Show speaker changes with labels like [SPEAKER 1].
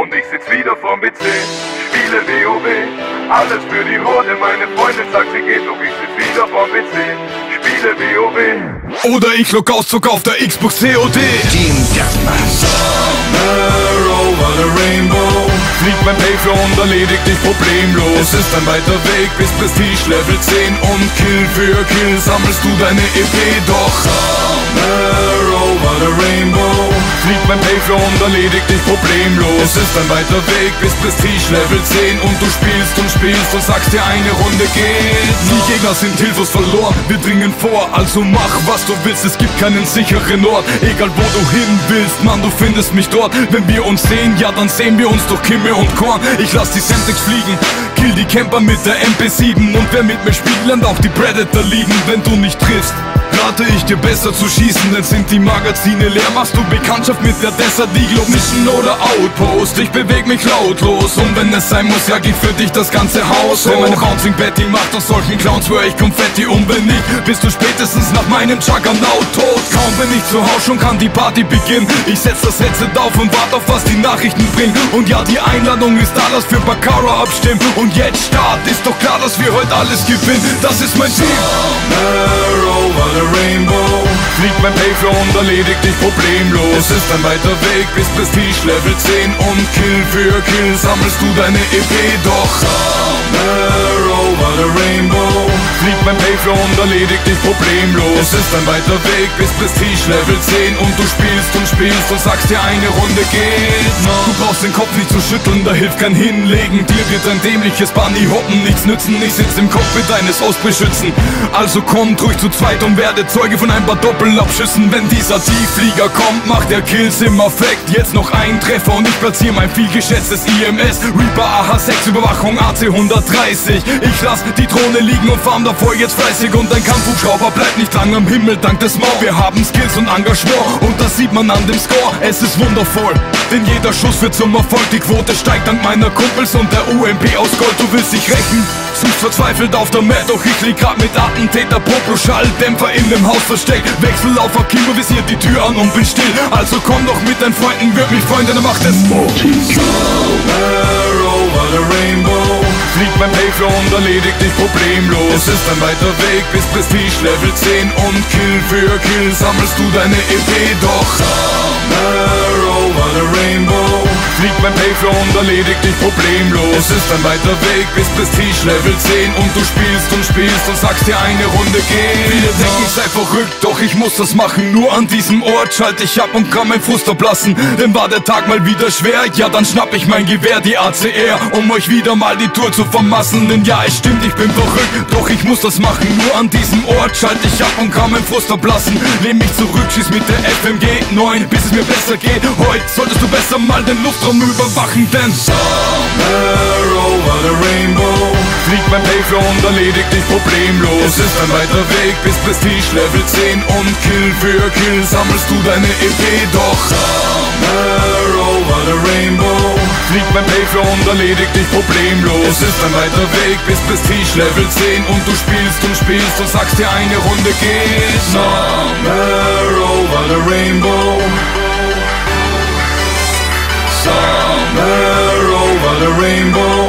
[SPEAKER 1] und ich sitz wieder vorm PC. Spiele WoW, alles für die Horde. Meine Freundin sagt, sie geht, doch ich sitz wieder vorm PC. Spiele WoW.
[SPEAKER 2] Oder ich log aus, zock auf der Xbox COD.
[SPEAKER 3] Team Deathmatch.
[SPEAKER 2] Somewhere over the rainbow fliegt mein Paper und erledigt dich problemlos. Es ist ein weiter Weg bis Prestige Level 10 und Kill für Kill sammelst du deine EP. Doch somewhere over the rainbow fliegt mein Paper und erledigt dich problemlos. Es ist ein weiter Weg bis Prestige Level 10 und du spielst und sagst dir, eine Runde geht noch. Die Gegner sind hilflos verloren, wir dringen vor, also mach was du willst, es gibt keinen sicheren Ort. Egal wo du hin willst, Mann, du findest mich dort. Wenn wir uns sehen, ja dann sehen wir uns durch Kimme und Korn. Ich lass die Semtex fliegen, kill die Camper mit der MP7. Und wer mit mir spielt, lernt auch die Predator lieben. Wenn du nicht triffst, rate ich dir besser zu schießen, denn sind die Magazine leer, machst du Bekanntschaft mit der Desert Eagle. Mission oder Outpost, ich beweg mich lautlos. Und wenn es sein muss, ja geht für dich das ganze Haus hoch. Wenn mein Bouncing Betty macht aus solchen Clowns, schwör ich Konfetti. Und wenn nicht, bist du spätestens nach meinem Juggernaut tot. Kaum bin ich zu Hause, schon kann die Party beginnen. Ich setz das Headset auf und warte auf, was die Nachrichten bringen. Und ja, die Einladung ist da, lass für Baccarat abstimmen. Und jetzt Start, ist doch klar, dass wir heute alles gewinnen. Das ist mein Team. Somewhere over the rainbow fliegt mein Paper und erledigt dich problemlos. Es ist ein weiter Weg bis Prestige Level 10 und Kill für Kill sammelst du deine EP. Doch somewhere over the rainbow fliegt mein Paper und erledigt dich problemlos. Es ist ein weiter Weg bis Prestige Level 10 und du spielst und sagst dir, eine Runde geht noch. Du brauchst den Kopf nicht zu schütteln, da hilft kein Hinlegen. Dir wird ein dämliches Bunny hoppen nichts nützen. Ich sitz im Cockpit deines Ausbeschützen. Also kommt ruhig zu zweit und werde Zeuge von ein paar Doppelabschüssen. Wenn dieser Tiefflieger kommt, macht der Kills im Affekt. Jetzt noch ein Treffer und ich platziere mein vielgeschätztes IMS. Reaper AH6 Überwachung AC 130. Ich lass die Drohne liegen und farm davor jetzt fleißig. Und ein Kampfhubschrauber bleibt nicht lang am Himmel dank des Maul. Wir haben Skills und Engagement und das sieht man an dem Score. Es ist wundervoll, denn jeder Schuss wird zum Erfolg. Die Quote steigt dank meiner Kumpels und der UMP aus Gold. Du willst dich rächen, suchst verzweifelt auf der Map. Doch ich lieg grad mit Attentäter Poplo Schalldämpfer in dem Haus versteckt. Wechsel auf Akimo, visiert die Tür an und bin still. Also komm doch mit deinen Freunden, würd mich freuen, denn er macht es. Somewhere over the rainbow fliegt mein Paper und erledigt dich problemlos. Es ist ein weiter Weg bis Prestige Level 10 und Kill für Kill sammelst du deine EP. Doch somewhere over the rainbow fliegt mein Paper und erledigt dich problemlos. Es ist ein weiter Weg bis Prestige Level 10 und du spielst und sagst dir, eine Runde geht. Viele denken, ich sei verrückt, doch ich muss das machen. Nur an diesem Ort schalte ich ab und kann mein Frust ablassen. Denn war der Tag mal wieder schwer, ja dann schnapp ich mein Gewehr, die ACR, um euch wieder mal die Tour zu vermassen. Denn ja, es stimmt, ich bin verrückt, doch ich muss das machen. Nur an diesem Ort schalte ich ab und kann mein Frust ablassen. Lehn mich zurück, schieß mit der FMG 9, bis es mir besser geht. Heute solltest du besser mal den Luftraum überwachen, denn somewhere over the rainbow fliegt mein Paper und erledigt dich problemlos. Es ist ein weiter Weg bis Prestige Level 10 und Kill für Kill sammelst du deine EP. Doch somewhere over the rainbow fliegt mein Paper und erledigt dich problemlos. Es ist ein weiter Weg bis Prestige Level 10 und du spielst und sagst dir, eine Runde geht noch. Somewhere over the rainbow, somewhere over the rainbow